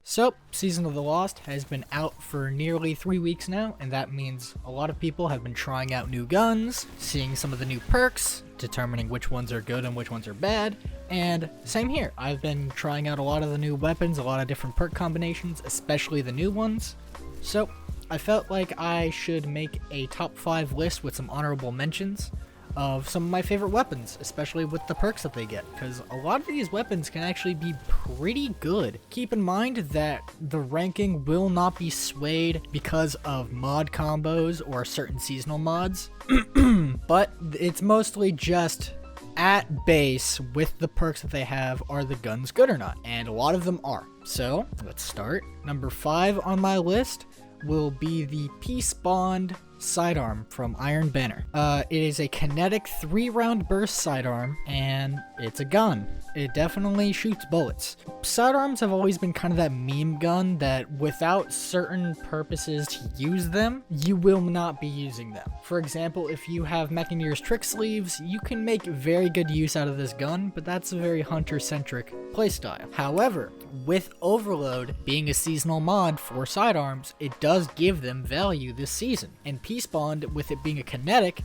So, Season of the Lost has been out for nearly 3 weeks now, and that means a lot of people have been trying out new guns, seeing some of the new perks, determining which ones are good and which ones are bad, and same here. I've been trying out a lot of the new weapons, a lot of different perk combinations, especially the new ones. So, I felt like I should make a top 5 list with some honorable mentions of some of my favorite weapons, especially with the perks that they get, because a lot of these weapons can actually be pretty good. Keep in mind that the ranking will not be swayed because of mod combos or certain seasonal mods, but it's mostly just at base with the perks that they have, are the guns good or not? And a lot of them are. So let's start. Number 5 on my list will be the SPEACEBOND sidearm from Iron Banner. It is a kinetic 3-round burst sidearm, and it's a gun. It definitely shoots bullets. Sidearms have always been kind of that meme gun that without certain purposes to use them, you will not be using them. For example, if you have MECHANEER'S TRICKSLEEVES, you can make very good use out of this gun, but that's a very hunter-centric playstyle. However, with Overload being a seasonal mod for sidearms, it does give them value this season. And SPEACEBOND, with it being a kinetic,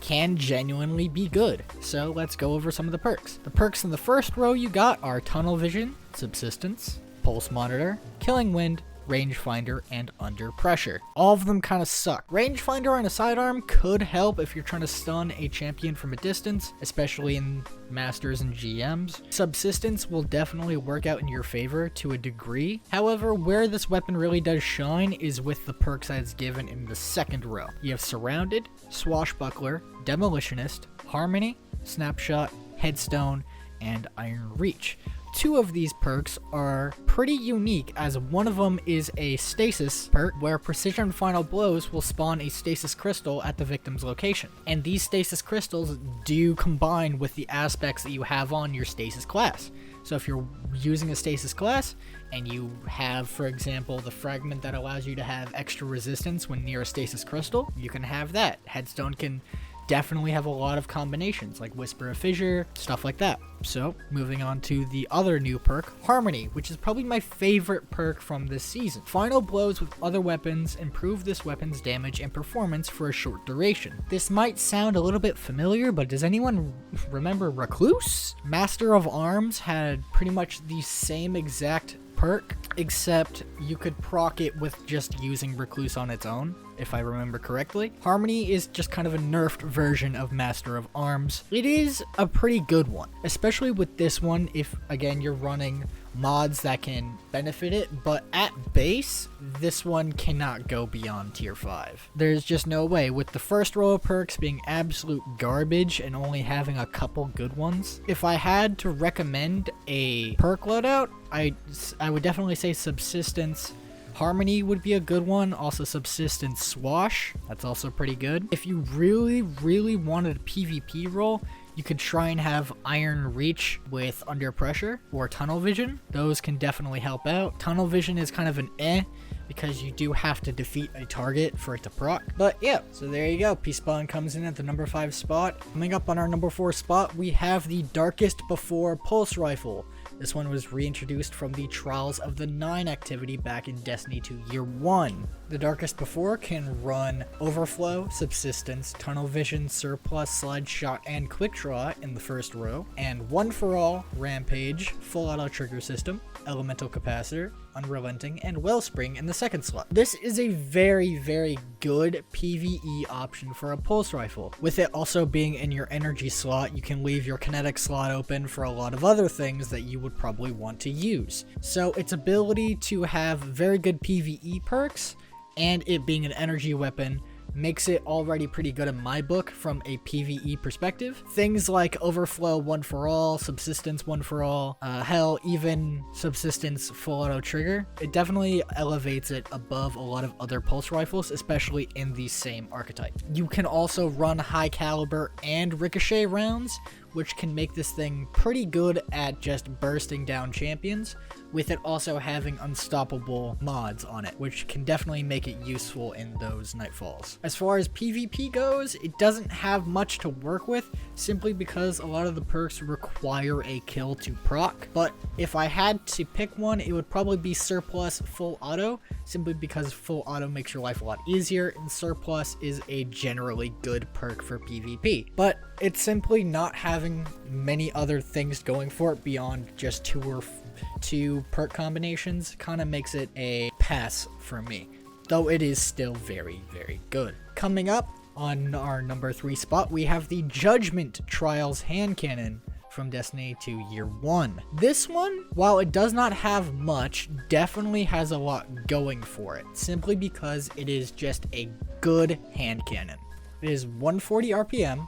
can genuinely be good. So let's go over some of the perks. The perks in the first row you got are Tunnel Vision, Subsistence, Pulse Monitor, Killing Wind, Rangefinder, and Under Pressure. All of them kind of suck. Rangefinder on a sidearm could help if you're trying to stun a champion from a distance, especially in Masters and GMs. Subsistence will definitely work out in your favor to a degree. However, where this weapon really does shine is with the perks that it's given in the second row. You have Surrounded, Swashbuckler, Demolitionist, Harmony, Snapshot, Headstone, and Iron Reach. 2 of these perks are pretty unique, as one of them is a stasis perk where precision final blows will spawn a stasis crystal at the victim's location. And these stasis crystals do combine with the aspects that you have on your stasis class. So if you're using a stasis class and you have, for example, the fragment that allows you to have extra resistance when near a stasis crystal, you can have that. Headstone can definitely have a lot of combinations, like Whisper of Fissure, stuff like that. So, moving on to the other new perk, Harmony, which is probably my favorite perk from this season. Final blows with other weapons improve this weapon's damage and performance for a short duration. This might sound a little bit familiar, but does anyone remember Recluse? Master of Arms had pretty much the same exact perk, except you could proc it with just using Recluse on its own, if I remember correctly. Harmony is just kind of a nerfed version of Master of Arms. It is a pretty good one, especially with this one if, again, you're running mods that can benefit it, but at base, this one cannot go beyond tier 5. There's just no way, with the first row of perks being absolute garbage and only having a couple good ones. If I had to recommend a perk loadout, I would definitely say Subsistence. Harmony would be a good one. Also Subsistence Swash, that's also pretty good. If you really wanted a PvP role, you could try and have Iron Reach with Under Pressure or Tunnel Vision. Those can definitely help out. Tunnel Vision is kind of an because you do have to defeat a target for it to proc. But yeah, so there you go. SPEACEBOND comes in at the number 5 spot. Coming up on our number 4 spot, we have the Darkest Before Pulse Rifle. This one was reintroduced from the Trials of the 9 activity back in Destiny 2 Year 1. The Darkest Before can run Overflow, Subsistence, Tunnel Vision, Surplus, Slide Shot, and Quick Draw in the first row, and One for All, Rampage, Full Auto Trigger System, Elemental Capacitor, Unrelenting, and Wellspring in the second slot. This is a very good PvE option for a pulse rifle. With it also being in your energy slot, you can leave your kinetic slot open for a lot of other things that you would probably want to use. So its ability to have very good PvE perks and it being an energy weapon makes it already pretty good in my book from a PvE perspective. Things like Overflow, One for All, Subsistence, One for All, hell, even Subsistence, Full Auto Trigger, it definitely elevates it above a lot of other pulse rifles, especially in the same archetype. You can also run high caliber and ricochet rounds which can make this thing pretty good at just bursting down champions, with it also having unstoppable mods on it, which can definitely make it useful in those nightfalls. As far as PvP goes, it doesn't have much to work with, simply because a lot of the perks require a kill to proc, but if I had to pick one, it would probably be Surplus Full Auto, simply because Full Auto makes your life a lot easier, and Surplus is a generally good perk for PvP. But it's simply not having many other things going for it beyond just two perk combinations kind of makes it a pass for me, though it is still very, very good. Coming up on our number 3 spot, we have the Judgment Trials hand cannon from Destiny 2 Year 1. This one, while it does not have much, definitely has a lot going for it, simply because it is just a good hand cannon. It is 140 RPM,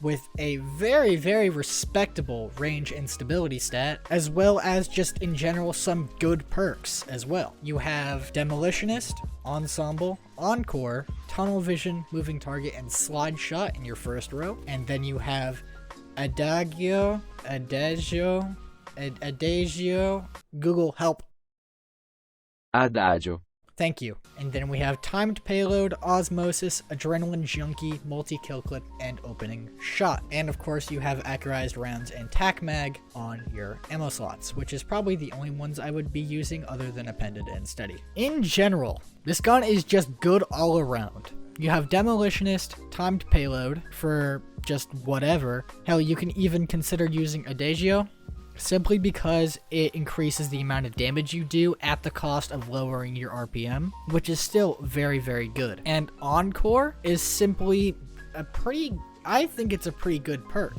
with a very, very respectable range and stability stat, as well as just in general some good perks as well. You have Demolitionist, Ensemble, Encore, Tunnel Vision, Moving Target, and Slide Shot in your first row, and then you have Adagio, Google help. Adagio. Thank you. And then we have Timed Payload, Osmosis, Adrenaline Junkie, Multi-Kill Clip, and Opening Shot. And of course you have Accurized Rounds and Tac Mag on your ammo slots, which is probably the only ones I would be using other than Appended and Steady. In general, this gun is just good all around. You have Demolitionist, Timed Payload for just whatever. Hell, you can even consider using Adagio, simply because it increases the amount of damage you do at the cost of lowering your RPM, which is still very, very good. And Encore is simply I think it's a pretty good perk.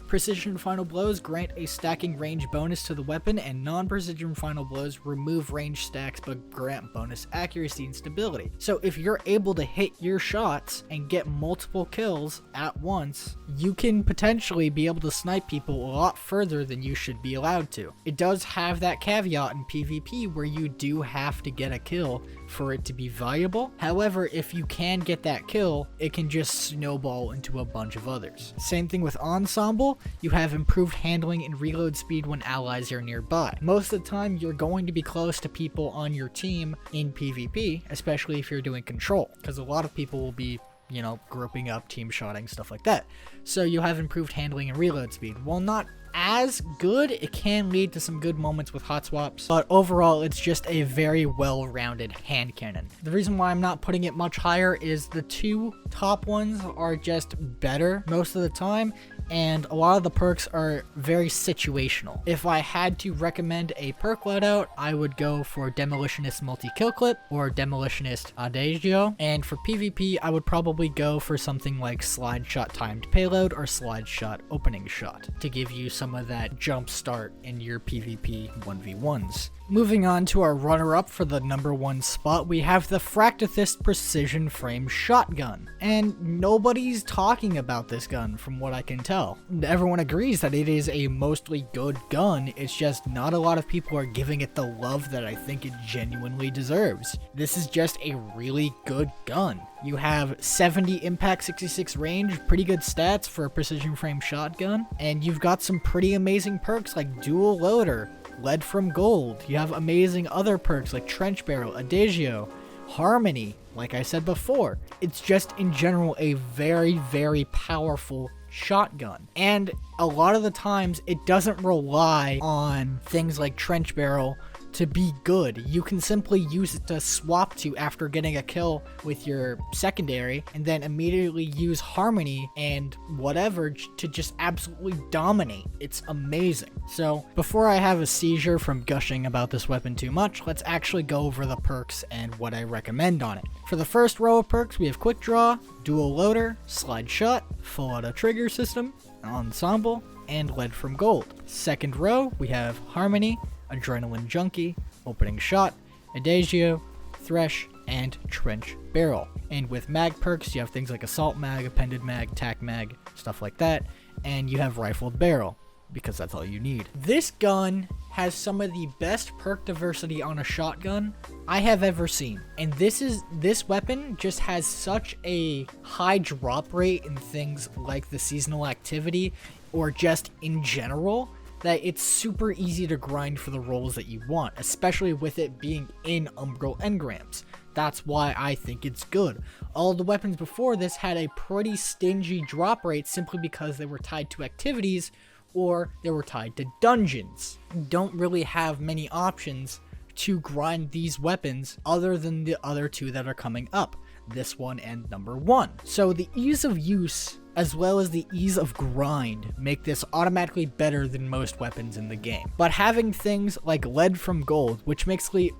Precision Final Blows grant a stacking range bonus to the weapon, and non-precision Final Blows remove range stacks but grant bonus accuracy and stability. So if you're able to hit your shots and get multiple kills at once, you can potentially be able to snipe people a lot further than you should be allowed to. It does have that caveat in PvP where you do have to get a kill for it to be valuable. However, if you can get that kill, it can just snowball into a bunch of others. Same thing with Ensemble. You have improved handling and reload speed when allies are nearby. Most of the time, you're going to be close to people on your team in PvP, especially if you're doing control, because a lot of people will be, you know, grouping up, team shotting, stuff like that. So you have improved handling and reload speed. While not as good, it can lead to some good moments with hot swaps, but overall it's just a very well-rounded hand cannon. The reason why I'm not putting it much higher is the 2 top ones are just better most of the time, and a lot of the perks are very situational. If I had to recommend a perk loadout, I would go for Demolitionist Multi-Kill Clip or Demolitionist Adagio, and for PvP I would probably go for something like Slide Shot Timed Payload or Slide Shot Opening Shot to give you some of that jump start in your PvP 1v1s. Moving on to our runner-up for the number 1 spot, we have the FRACTETHYST Precision Frame Shotgun. And nobody's talking about this gun from what I can tell. Everyone agrees that it is a mostly good gun, it's just not a lot of people are giving it the love that I think it genuinely deserves. This is just a really good gun. You have 70 impact, 66 range, pretty good stats for a precision frame shotgun, and you've got some pretty amazing perks like Dual Loader, Lead from Gold. You have amazing other perks like Trench Barrel, Adagio, Harmony, like I said before. It's just in general a very, very powerful shotgun, and a lot of the times it doesn't rely on things like Trench Barrel to be good. You can simply use it to swap to after getting a kill with your secondary, and then immediately use Harmony and whatever to just absolutely dominate. It's amazing. So before I have a seizure from gushing about this weapon too much, let's actually go over the perks and what I recommend on it. For the first row of perks, we have Quick Draw, Dual Loader, Slide Shot, Full Auto Trigger System, Ensemble, and Lead from Gold. Second row, we have Harmony, Adrenaline Junkie, Opening Shot, Adagio, Thresh, and Trench Barrel. And with mag perks, you have things like Assault Mag, Appended Mag, Tac Mag, stuff like that, and you have Rifled Barrel, because that's all you need. This gun has some of the best perk diversity on a shotgun I have ever seen. And this weapon just has such a high drop rate in things like the seasonal activity or just in general, that it's super easy to grind for the rolls that you want, especially with it being in Umbral Engrams. That's why I think it's good. All the weapons before this had a pretty stingy drop rate simply because they were tied to activities or they were tied to dungeons. You don't really have many options to grind these weapons other than the other two that are coming up, this one and number 1. So the ease of use as well as the ease of grind make this automatically better than most weapons in the game. But having things like lead from gold, which basically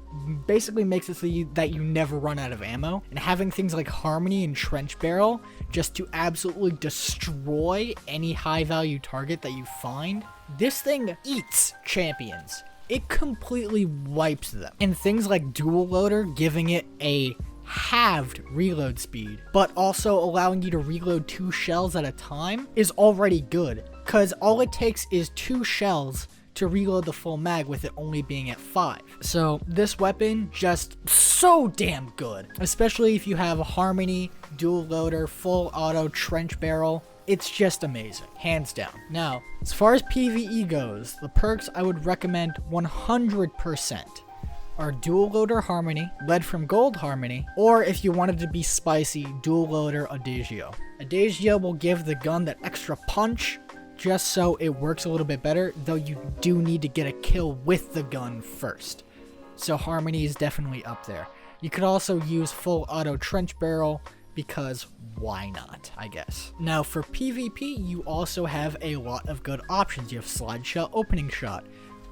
makes it so that you never run out of ammo, and having things like harmony and trench barrel just to absolutely destroy any high value target that you find, this thing eats champions. It completely wipes them. And things like dual loader giving it a halved reload speed, but also allowing you to reload 2 shells at a time is already good, because all it takes is 2 shells to reload the full mag with it only being at 5. So this weapon just so damn good, especially if you have a harmony, dual loader, full auto, trench barrel. It's just amazing, hands down. Now, as far as PvE goes, the perks I would recommend 100% are dual loader harmony, lead from gold harmony, or if you wanted to be spicy, dual loader adagio. Adagio will give the gun that extra punch just so it works a little bit better, though you do need to get a kill with the gun first. So harmony is definitely up there. You could also use full auto trench barrel because why not, I guess. Now for PvP, you also have a lot of good options. You have slide shot opening shot,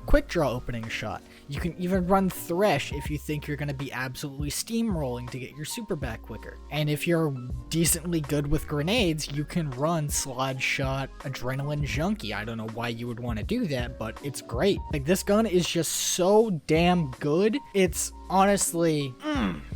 quick draw opening shot. You can even run Thresh if you think you're going to be absolutely steamrolling to get your super back quicker. And if you're decently good with grenades, you can run slide shot adrenaline junkie. I don't know why you would want to do that, but it's great. Like, this gun is just so damn good. It's honestly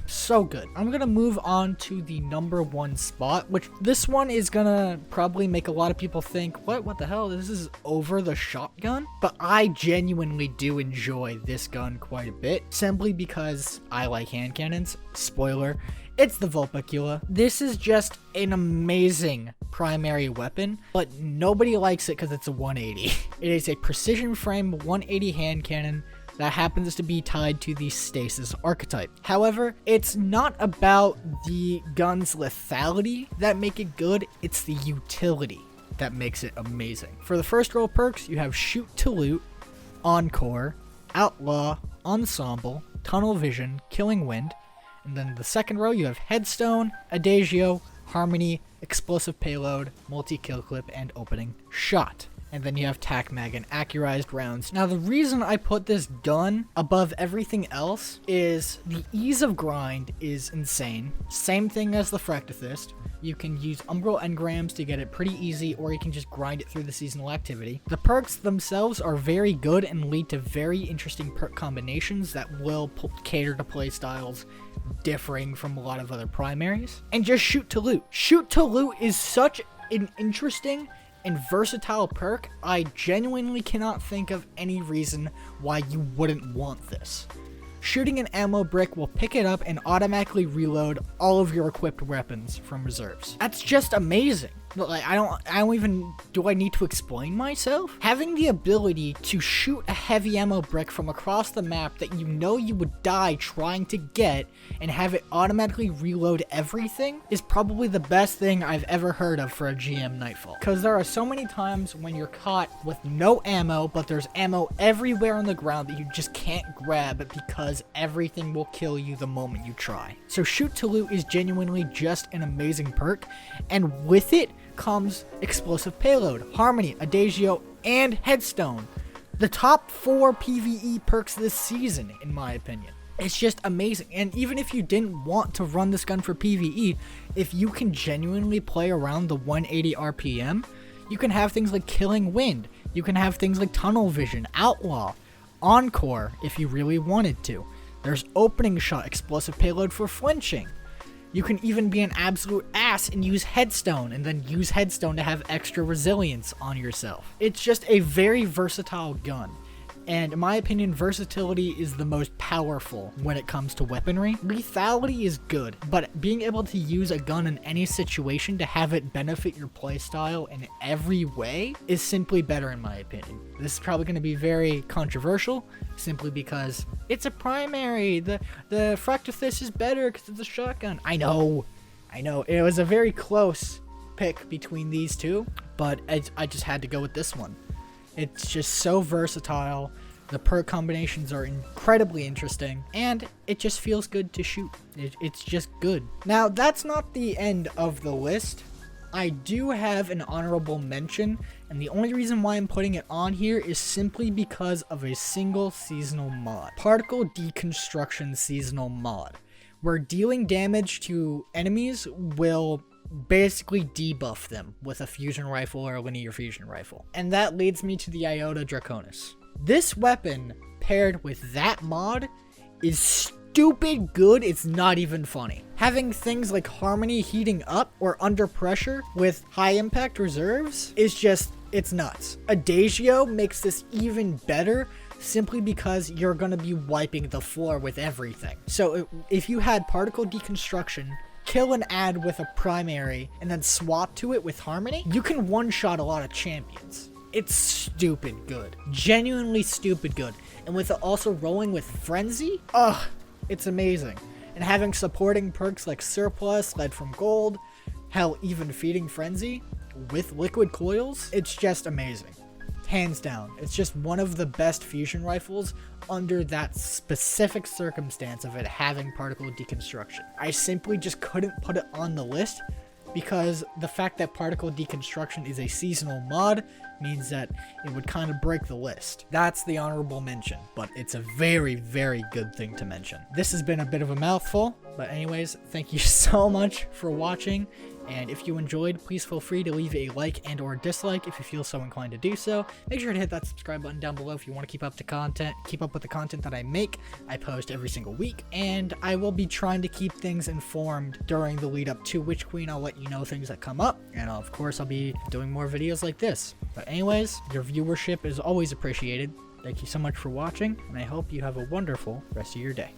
so good. I'm gonna move on to the number 1 spot, which this one is gonna probably make a lot of people think, what the hell, this is over the shotgun? But I genuinely do enjoy this gun quite a bit, simply because I like hand cannons. Spoiler, it's the VULPECULA. This is just an amazing primary weapon, but nobody likes it because it's a 180. It is a precision frame 180 hand cannon that happens to be tied to the stasis archetype. However, it's not about the gun's lethality that make it good, it's the utility that makes it amazing. For the first row of perks, you have Shoot to Loot, Encore, Outlaw, Ensemble, Tunnel Vision, Killing Wind, and then the second row you have Headstone, Adagio, Harmony, Explosive Payload, Multi-Kill Clip, and Opening Shot. And then you have Tac Mag and Accurized rounds. Now, the reason I put this gun above everything else is the ease of grind is insane. Same thing as the FRACTETHYST. You can use Umbral Engrams to get it pretty easy, or you can just grind it through the seasonal activity. The perks themselves are very good and lead to very interesting perk combinations that will cater to playstyles differing from a lot of other primaries. And just Shoot to Loot. Shoot to Loot is such an interesting and versatile perk. I genuinely cannot think of any reason why you wouldn't want this. Shooting an ammo brick will pick it up and automatically reload all of your equipped weapons from reserves. That's just amazing. Like, I don't even, do I need to explain myself? Having the ability to shoot a heavy ammo brick from across the map that you know you would die trying to get and have it automatically reload everything is probably the best thing I've ever heard of for a GM Nightfall. Because there are so many times when you're caught with no ammo, but there's ammo everywhere on the ground that you just can't grab because everything will kill you the moment you try. So Shoot to Loot is genuinely just an amazing perk, and with it comes Explosive Payload, Harmony, Adagio, and Headstone. The top 4 PvE perks this season, in my opinion. It's just amazing. And even if you didn't want to run this gun for PvE, if you can genuinely play around the 180 RPM, you can have things like Killing Wind. You can have things like Tunnel Vision, Outlaw, Encore, if you really wanted to. There's Opening Shot, Explosive Payload for flinching. You can even be an absolute ass and use Headstone, and then use Headstone to have extra resilience on yourself. It's just a very versatile gun. And in my opinion, versatility is the most powerful when it comes to weaponry. Lethality is good, but being able to use a gun in any situation to have it benefit your playstyle in every way is simply better in my opinion. This is probably going to be very controversial, simply because it's a primary. The FRACTETHYST is better because it's a shotgun. I know. It was a very close pick between these two, but I just had to go with this one. It's just so versatile. The perk combinations are incredibly interesting, and it just feels good to shoot. It's just good. Now, that's not the end of the list. I do have an honorable mention, and the only reason why I'm putting it on here is simply because of a single seasonal mod. Particle Deconstruction seasonal mod, where dealing damage to enemies will basically debuff them with a fusion rifle or a linear fusion rifle. And that leads me to the IOTA DRACONIS. This weapon paired with that mod is stupid good. It's not even funny. Having things like Harmony heating up or under pressure with high impact reserves is just, it's nuts. Adagio makes this even better simply because you're going to be wiping the floor with everything. So if you had Particle Deconstruction, kill an ad with a primary, and then swap to it with Harmony, you can one-shot a lot of champions. It's stupid good. Genuinely stupid good. And with also rolling with Frenzy, it's amazing. And having supporting perks like Surplus, Lead from Gold, hell, even Feeding Frenzy with Liquid Coils, it's just amazing. Hands down. It's just one of the best fusion rifles under that specific circumstance of it having Particle Deconstruction. I simply just couldn't put it on the list because the fact that Particle Deconstruction is a seasonal mod means that it would kind of break the list. That's the honorable mention, but it's a very, very good thing to mention. This has been a bit of a mouthful, but anyways, thank you so much for watching. And if you enjoyed, please feel free to leave a like and or dislike if you feel so inclined to do so. Make sure to hit that subscribe button down below if you want to keep up with the content that I make. I post every single week, and I will be trying to keep things informed during the lead up to Witch Queen. I'll let you know things that come up, and of course I'll be doing more videos like this. But anyways, your viewership is always appreciated. Thank you so much for watching, and I hope you have a wonderful rest of your day.